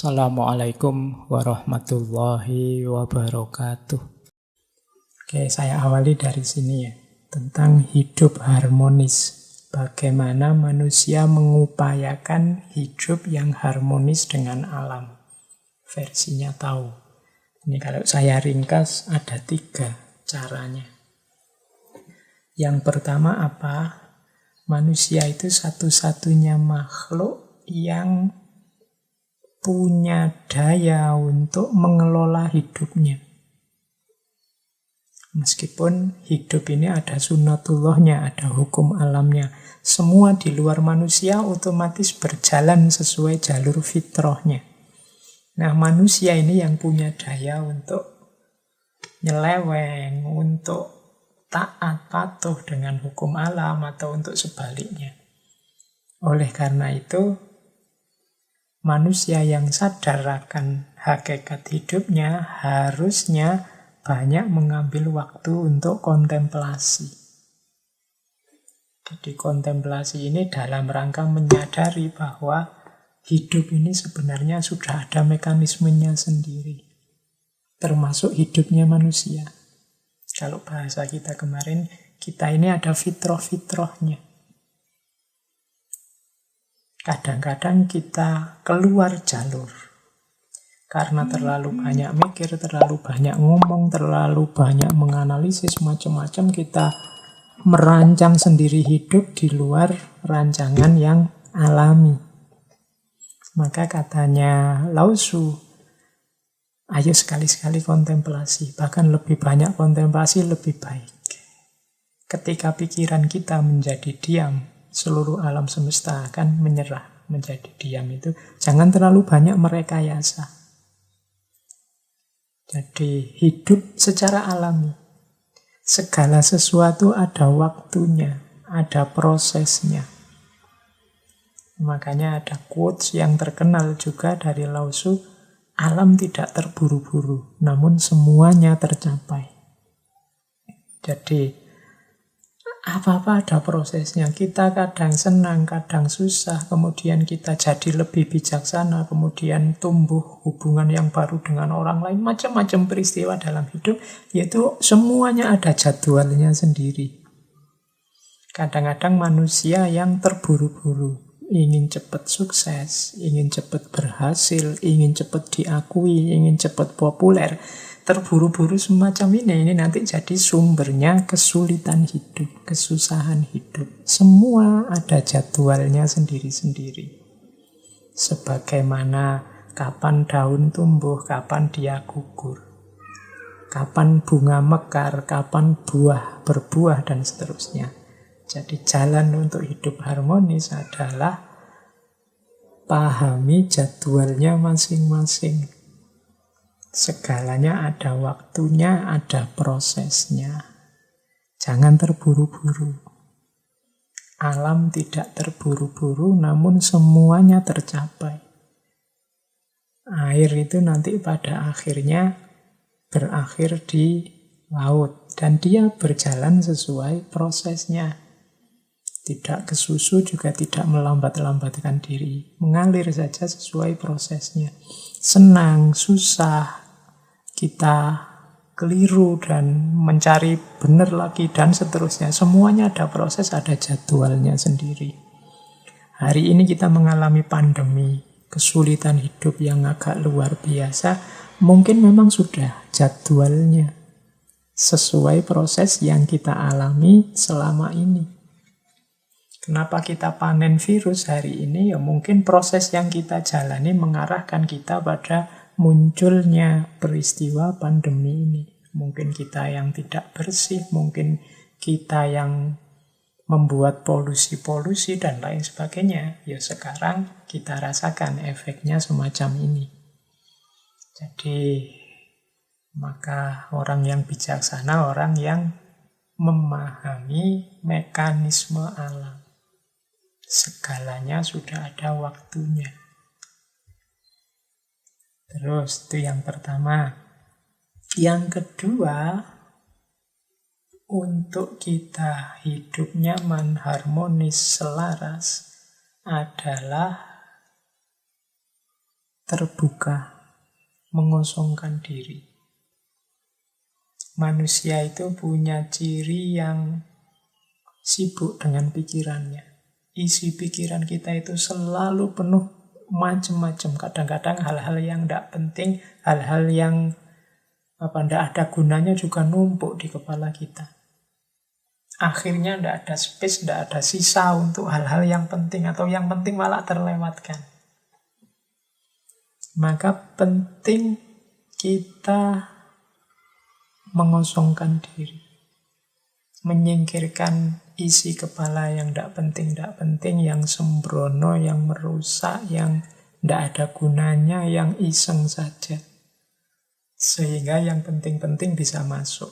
Assalamualaikum warahmatullahi wabarakatuh. Oke, saya awali dari sini ya, tentang hidup harmonis. Bagaimana manusia mengupayakan hidup yang harmonis dengan alam. Versinya tahu. Ini kalau saya ringkas ada 3 caranya. Yang pertama apa? Manusia itu satu-satunya makhluk yang punya daya untuk mengelola hidupnya. Meskipun hidup ini ada sunnatullahnya, ada hukum alamnya. Semua di luar manusia otomatis berjalan sesuai jalur fitrahnya. Nah, manusia ini yang punya daya untuk nyeleweng, untuk taat, patuh dengan hukum alam atau untuk sebaliknya. Oleh karena itu, manusia yang sadar akan hakikat hidupnya harusnya banyak mengambil waktu untuk kontemplasi. Jadi kontemplasi ini dalam rangka menyadari bahwa hidup ini sebenarnya sudah ada mekanismenya sendiri. Termasuk hidupnya manusia. Kalau bahasa kita kemarin, kita ini ada fitrah-fitrahnya. Kadang-kadang kita keluar jalur. Karena terlalu banyak mikir, terlalu banyak ngomong, terlalu banyak menganalisis macam-macam, kita merancang sendiri hidup di luar rancangan yang alami. Maka katanya Lao Tzu, ayo sekali-sekali kontemplasi. Bahkan lebih banyak kontemplasi lebih baik. Ketika pikiran kita menjadi diam, seluruh alam semesta akan menyerah menjadi diam itu. Jangan terlalu banyak merekayasa. Jadi hidup secara alami. Segala sesuatu ada waktunya, ada prosesnya. Makanya ada quotes yang terkenal juga dari Lao Tzu, alam tidak terburu-buru, namun semuanya tercapai. Jadi apa-apa ada prosesnya. Kita kadang senang, kadang susah, kemudian kita jadi lebih bijaksana, kemudian tumbuh hubungan yang baru dengan orang lain, macam-macam peristiwa dalam hidup, yaitu semuanya ada jadwalnya sendiri. Kadang-kadang manusia yang terburu-buru, ingin cepat sukses, ingin cepat berhasil, ingin cepat diakui, ingin cepat populer, terburu-buru semacam ini nanti jadi sumbernya kesulitan hidup, kesusahan hidup. Semua ada jadwalnya sendiri-sendiri. Sebagaimana kapan daun tumbuh, kapan dia gugur, kapan bunga mekar, kapan buah berbuah, dan seterusnya. Jadi jalan untuk hidup harmonis adalah pahami jadwalnya masing-masing. Segalanya ada waktunya, ada prosesnya. Jangan terburu-buru. Alam tidak terburu-buru, namun semuanya tercapai. Air itu nanti pada akhirnya berakhir di laut. Dan dia berjalan sesuai prosesnya. Tidak kesusu, juga tidak melambat-lambatkan diri. Mengalir saja sesuai prosesnya. Senang, susah, kita keliru dan mencari benar lagi dan seterusnya. Semuanya ada proses, ada jadwalnya sendiri. Hari ini kita mengalami pandemi, kesulitan hidup yang agak luar biasa. Mungkin memang sudah jadwalnya sesuai proses yang kita alami selama ini. Kenapa kita panen virus hari ini? Ya mungkin proses yang kita jalani mengarahkan kita pada munculnya peristiwa pandemi ini. Mungkin kita yang tidak bersih, mungkin kita yang membuat polusi-polusi dan lain sebagainya. Ya sekarang kita rasakan efeknya semacam ini. Jadi maka orang yang bijaksana, orang yang memahami mekanisme alam. Segalanya sudah ada waktunya. Terus itu yang pertama. Yang kedua, untuk kita hidup nyaman, harmonis, selaras adalah terbuka, mengosongkan diri. Manusia itu punya ciri yang sibuk dengan pikirannya. Isi pikiran kita itu selalu penuh macam-macam. Kadang-kadang hal-hal yang tidak penting, hal-hal yang tidak ada gunanya juga numpuk di kepala kita. Akhirnya tidak ada space, tidak ada sisa untuk hal-hal yang penting, atau yang penting malah terlewatkan. Maka penting kita mengosongkan diri, menyingkirkan isi kepala yang tidak penting, yang sembrono, yang merusak, yang tidak ada gunanya, yang iseng saja. Sehingga yang penting-penting bisa masuk,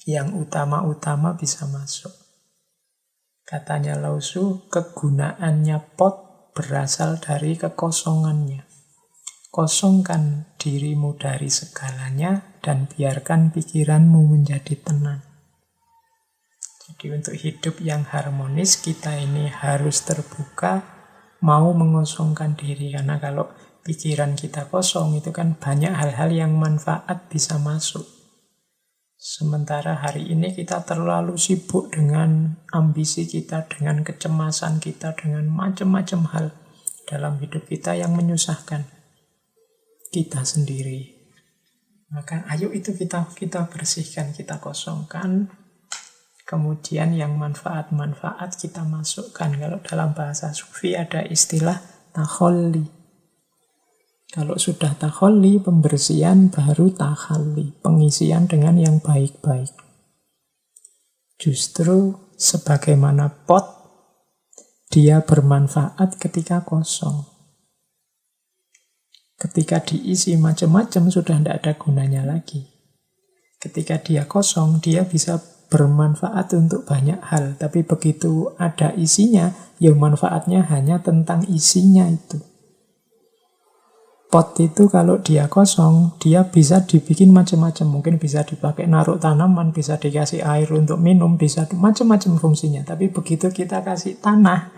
yang utama-utama bisa masuk. Katanya Lao Tzu, kegunaannya pot berasal dari kekosongannya. Kosongkan dirimu dari segalanya dan biarkan pikiranmu menjadi tenang. Jadi untuk hidup yang harmonis, kita ini harus terbuka, mau mengosongkan diri. Karena kalau pikiran kita kosong, itu kan banyak hal-hal yang manfaat bisa masuk. Sementara hari ini kita terlalu sibuk dengan ambisi kita, dengan kecemasan kita, dengan macam-macam hal dalam hidup kita yang menyusahkan kita sendiri. Maka ayo itu kita bersihkan, kita kosongkan. Kemudian yang manfaat-manfaat kita masukkan. Kalau dalam bahasa Sufi ada istilah takholli. Kalau sudah takholli, pembersihan, baru takhalli, pengisian dengan yang baik-baik. Justru sebagaimana pot, dia bermanfaat ketika kosong. Ketika diisi macam-macam sudah tidak ada gunanya lagi. Ketika dia kosong, dia bisa bermanfaat untuk banyak hal. Tapi begitu ada isinya, ya manfaatnya hanya tentang isinya itu. Pot itu kalau dia kosong, dia bisa dibikin macam-macam. Mungkin bisa dipakai naruh tanaman, bisa dikasih air untuk minum, bisa macam-macam fungsinya. Tapi begitu kita kasih tanah,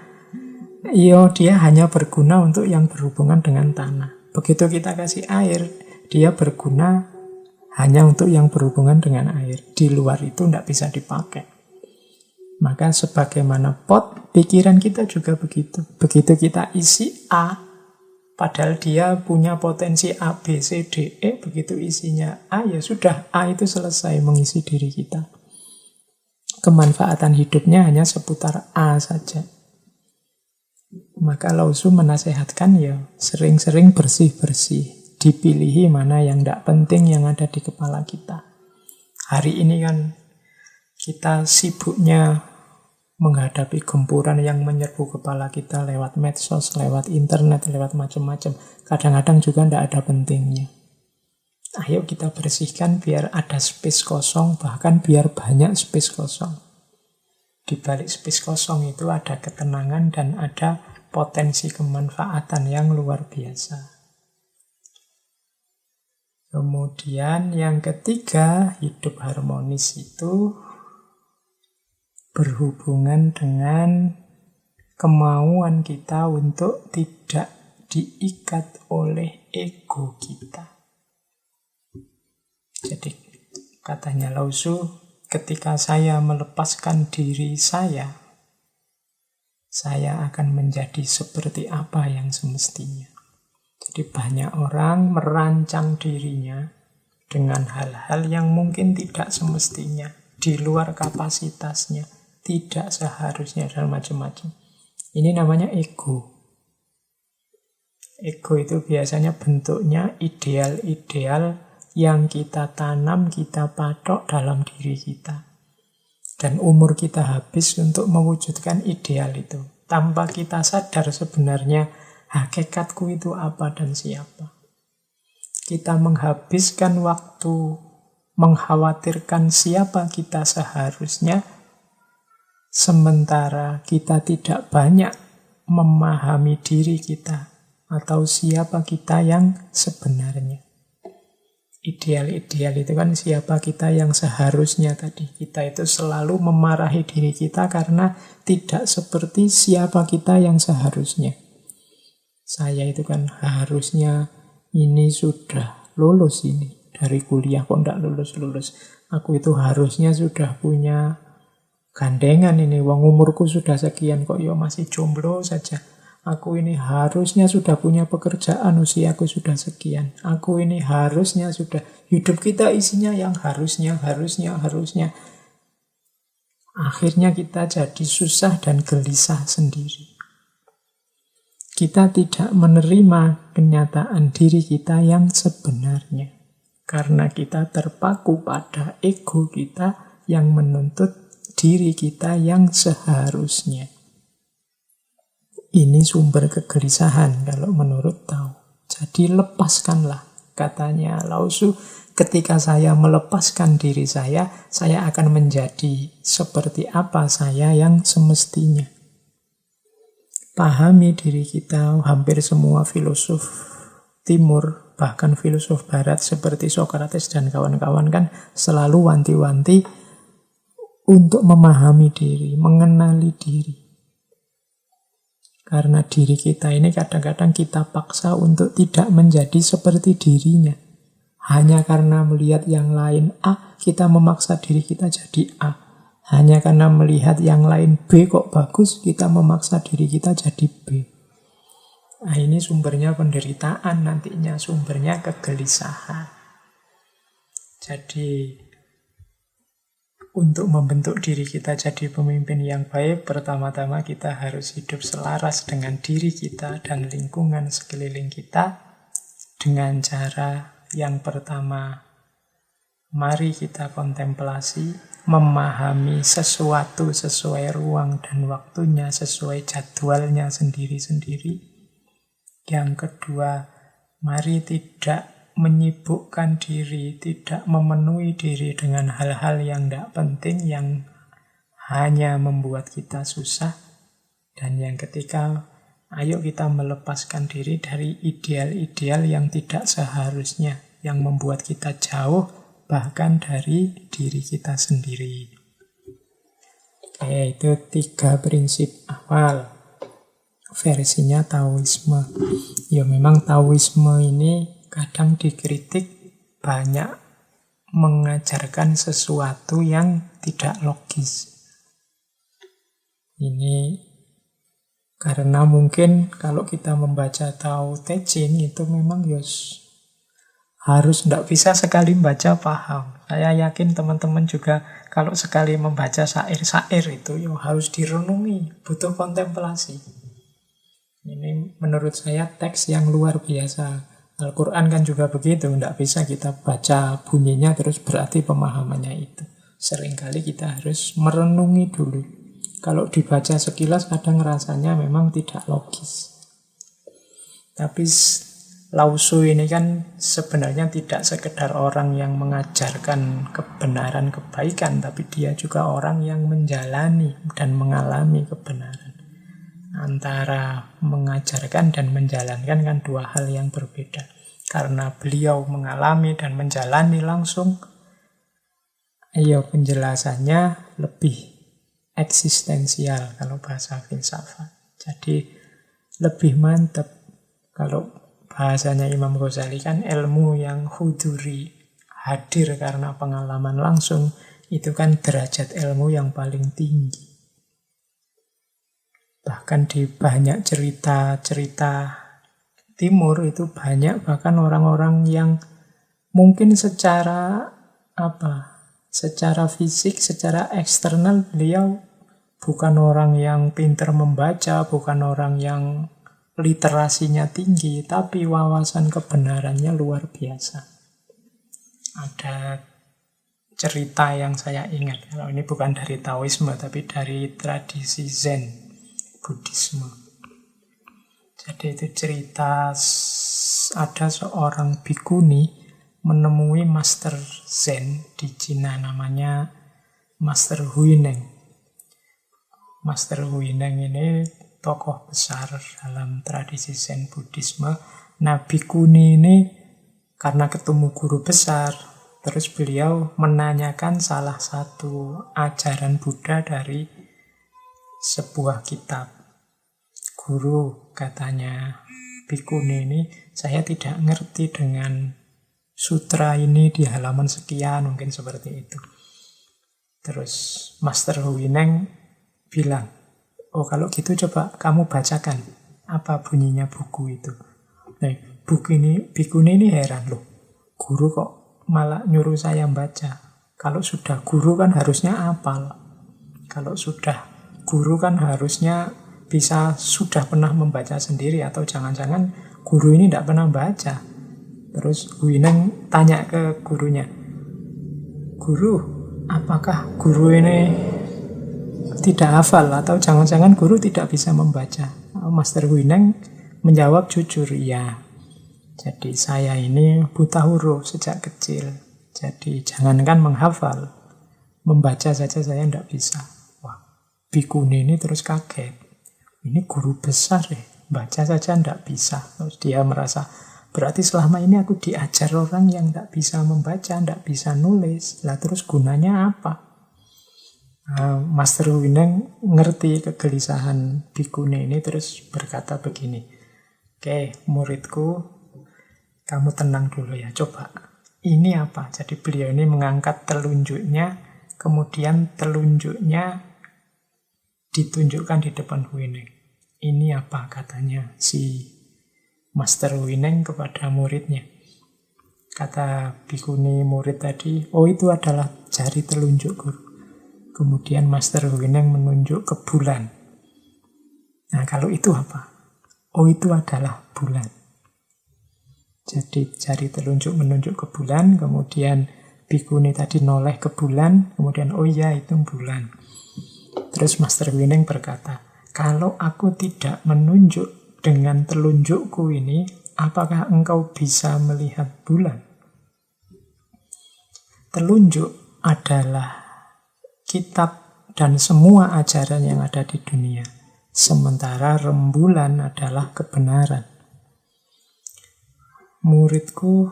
dia hanya berguna untuk yang berhubungan dengan tanah. Begitu kita kasih air, dia berguna hanya untuk yang berhubungan dengan air. Di luar itu tidak bisa dipakai. Maka sebagaimana pot, pikiran kita juga begitu. Begitu kita isi A, padahal dia punya potensi A, B, C, D, E, begitu isinya A, ya sudah, A itu selesai mengisi diri kita. Kemanfaatan hidupnya hanya seputar A saja. Maka Lao Tzu menasehatkan ya sering-sering bersih-bersih. Dipilihi mana yang tidak penting yang ada di kepala kita. Hari ini kan kita sibuknya menghadapi gempuran yang menyerbu kepala kita lewat medsos, lewat internet, lewat macam-macam. Kadang-kadang juga tidak ada pentingnya. Ayo kita bersihkan biar ada space kosong, bahkan biar banyak space kosong. Di balik space kosong itu ada ketenangan dan ada potensi kemanfaatan yang luar biasa. Kemudian yang ketiga, hidup harmonis itu berhubungan dengan kemauan kita untuk tidak diikat oleh ego kita. Jadi katanya Lao Tzu, ketika saya melepaskan diri saya akan menjadi seperti apa yang semestinya. Jadi banyak orang merancang dirinya dengan hal-hal yang mungkin tidak semestinya, di luar kapasitasnya, tidak seharusnya, dan macam-macam. Ini namanya ego. Ego itu biasanya bentuknya ideal-ideal yang kita tanam, kita patok dalam diri kita. Dan umur kita habis untuk mewujudkan ideal itu. Tanpa kita sadar sebenarnya hakikatku itu apa dan siapa. Kita menghabiskan waktu mengkhawatirkan siapa kita seharusnya, sementara kita tidak banyak memahami diri kita atau siapa kita yang sebenarnya. Ideal-ideal itu kan siapa kita yang seharusnya tadi. Kita itu selalu memarahi diri kita karena tidak seperti siapa kita yang seharusnya. Saya itu kan harusnya ini sudah lulus ini. Dari kuliah kok enggak lulus-lulus. Aku itu harusnya sudah punya gandengan ini. Wong umurku sudah sekian kok ya masih jomblo saja. Aku ini harusnya sudah punya pekerjaan, usiaku sudah sekian. Aku ini harusnya sudah. Hidup kita isinya yang harusnya. Akhirnya kita jadi susah dan gelisah sendiri. Kita tidak menerima kenyataan diri kita yang sebenarnya. Karena kita terpaku pada ego kita yang menuntut diri kita yang seharusnya. Ini sumber kegelisahan kalau menurut Tao. Jadi lepaskanlah, katanya Lao Tzu. Ketika saya melepaskan diri saya akan menjadi seperti apa saya yang semestinya. Pahami diri kita. Hampir semua filosof timur, bahkan filosof barat seperti Socrates dan kawan-kawan kan selalu wanti-wanti untuk memahami diri, mengenali diri. Karena diri kita ini kadang-kadang kita paksa untuk tidak menjadi seperti dirinya. Hanya karena melihat yang lain A, kita memaksa diri kita jadi A. Hanya karena melihat yang lain B kok bagus, kita memaksa diri kita jadi B. Nah, ini sumbernya penderitaan nantinya, sumbernya kegelisahan. Jadi, untuk membentuk diri kita jadi pemimpin yang baik, pertama-tama kita harus hidup selaras dengan diri kita dan lingkungan sekeliling kita dengan cara yang pertama, mari kita kontemplasi, memahami sesuatu sesuai ruang dan waktunya, sesuai jadwalnya sendiri-sendiri. Yang kedua, mari tidak menyibukkan diri, tidak memenuhi diri dengan hal-hal yang tidak penting, yang hanya membuat kita susah. Dan yang ketiga, ayo kita melepaskan diri dari ideal-ideal yang tidak seharusnya, yang membuat kita jauh bahkan dari diri kita sendiri. Oke, itu 3 prinsip awal versinya Taoisme. Ya memang Taoisme ini kadang dikritik banyak mengajarkan sesuatu yang tidak logis. Ini karena mungkin kalau kita membaca Tao Te Ching itu memang harus tidak bisa sekali membaca paham. Saya yakin teman-teman juga kalau sekali membaca syair-syair itu harus direnungi, butuh kontemplasi. Ini menurut saya teks yang luar biasa. Al-Quran kan juga begitu, tidak bisa kita baca bunyinya terus berarti pemahamannya itu. Seringkali kita harus merenungi dulu. Kalau dibaca sekilas kadang rasanya memang tidak logis. Tapi Lao Tzu ini kan sebenarnya tidak sekedar orang yang mengajarkan kebenaran kebaikan, tapi dia juga orang yang menjalani dan mengalami kebenaran. Antara mengajarkan dan menjalankan kan 2 hal yang berbeda. Karena beliau mengalami dan menjalani langsung, penjelasannya lebih eksistensial kalau bahasa filsafat. Jadi lebih mantap. Kalau bahasanya Imam Ghazali kan ilmu yang huduri, hadir karena pengalaman langsung, itu kan derajat ilmu yang paling tinggi. Bahkan di banyak cerita-cerita Timur itu banyak bahkan orang-orang yang mungkin secara fisik, secara eksternal beliau bukan orang yang pintar membaca, bukan orang yang literasinya tinggi, tapi wawasan kebenarannya luar biasa. Ada cerita yang saya ingat, kalau ini bukan dari Taoisme tapi dari tradisi Zen Buddhisme. Jadi itu cerita ada seorang bikuni menemui Master Zen di Cina, namanya Master Huineng. Master Huineng ini tokoh besar dalam tradisi Zen Buddhisme. Nah, bikuni ini karena ketemu guru besar, terus beliau menanyakan salah satu ajaran Buddha dari sebuah kitab. Guru, katanya, bhikkhuni ini, saya tidak ngerti dengan sutra ini di halaman sekian, mungkin seperti itu. Terus Master Huineng bilang, oh kalau gitu coba kamu bacakan apa bunyinya buku itu. Nah, bhikkhuni ini heran loh, guru kok malah nyuruh saya baca. Kalau sudah guru kan harusnya hafal. Kalau sudah guru kan harusnya sudah pernah membaca sendiri, atau jangan-jangan guru ini tidak pernah baca. Terus Huineng tanya ke gurunya, guru, apakah guru ini tidak hafal atau jangan-jangan guru tidak bisa membaca? Master Huineng menjawab jujur, iya. Jadi saya ini buta huruf sejak kecil. Jadi jangankan menghafal, membaca saja saya tidak bisa. Wah, bhikkhuni ini terus kaget. Ini guru besar ya, baca saja tidak bisa. Terus dia merasa, berarti selama ini aku diajar orang yang tidak bisa membaca, tidak bisa nulis. Lah terus gunanya apa? Master Huineng ngerti kegelisahan bhikkhuni ini, terus berkata begini, oke, muridku, kamu tenang dulu ya, coba. Ini apa? Jadi beliau ini mengangkat telunjuknya, kemudian telunjuknya ditunjukkan di depan Huineng. Ini apa, katanya si Master Huineng kepada muridnya. Kata bhikkhuni murid tadi, oh itu adalah jari telunjuk guru. Kemudian Master Huineng menunjuk ke bulan. Nah kalau itu apa? Oh itu adalah bulan. Jadi jari telunjuk menunjuk ke bulan, kemudian bhikkhuni tadi noleh ke bulan, kemudian oh iya itu bulan. Terus Master Huineng berkata, kalau aku tidak menunjuk dengan telunjukku ini, apakah engkau bisa melihat bulan? Telunjuk adalah kitab dan semua ajaran yang ada di dunia. Sementara rembulan adalah kebenaran. Muridku,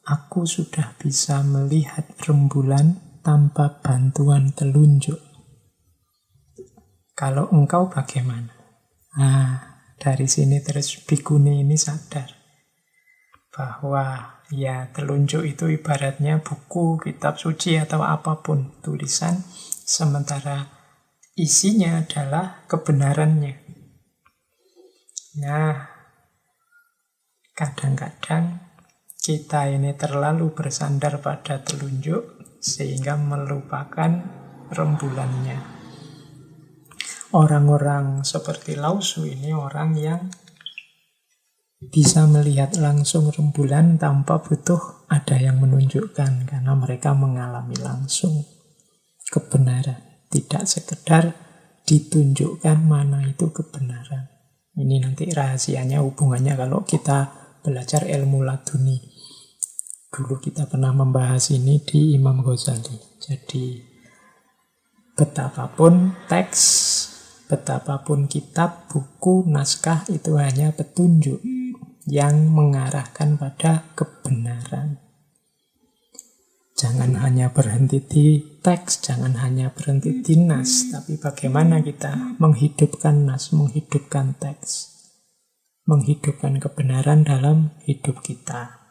aku sudah bisa melihat rembulan tanpa bantuan telunjuk. Kalau engkau bagaimana? Dari sini terus bhikkhuni ini sadar bahwa ya telunjuk itu ibaratnya buku, kitab suci atau apapun tulisan, sementara isinya adalah kebenarannya. Nah, kadang-kadang kita ini terlalu bersandar pada telunjuk sehingga melupakan rembulannya. Orang-orang seperti Lao Tzu ini orang yang bisa melihat langsung rembulan tanpa butuh ada yang menunjukkan, karena mereka mengalami langsung kebenaran. Tidak sekedar ditunjukkan mana itu kebenaran. Ini nanti rahasianya, hubungannya kalau kita belajar ilmu laduni. Dulu kita pernah membahas ini di Imam Ghazali. Jadi betapapun teks, betapapun kitab, buku, naskah itu hanya petunjuk yang mengarahkan pada kebenaran. Jangan hanya berhenti di teks, jangan hanya berhenti di nas, tapi bagaimana kita menghidupkan nas, menghidupkan teks, menghidupkan kebenaran dalam hidup kita.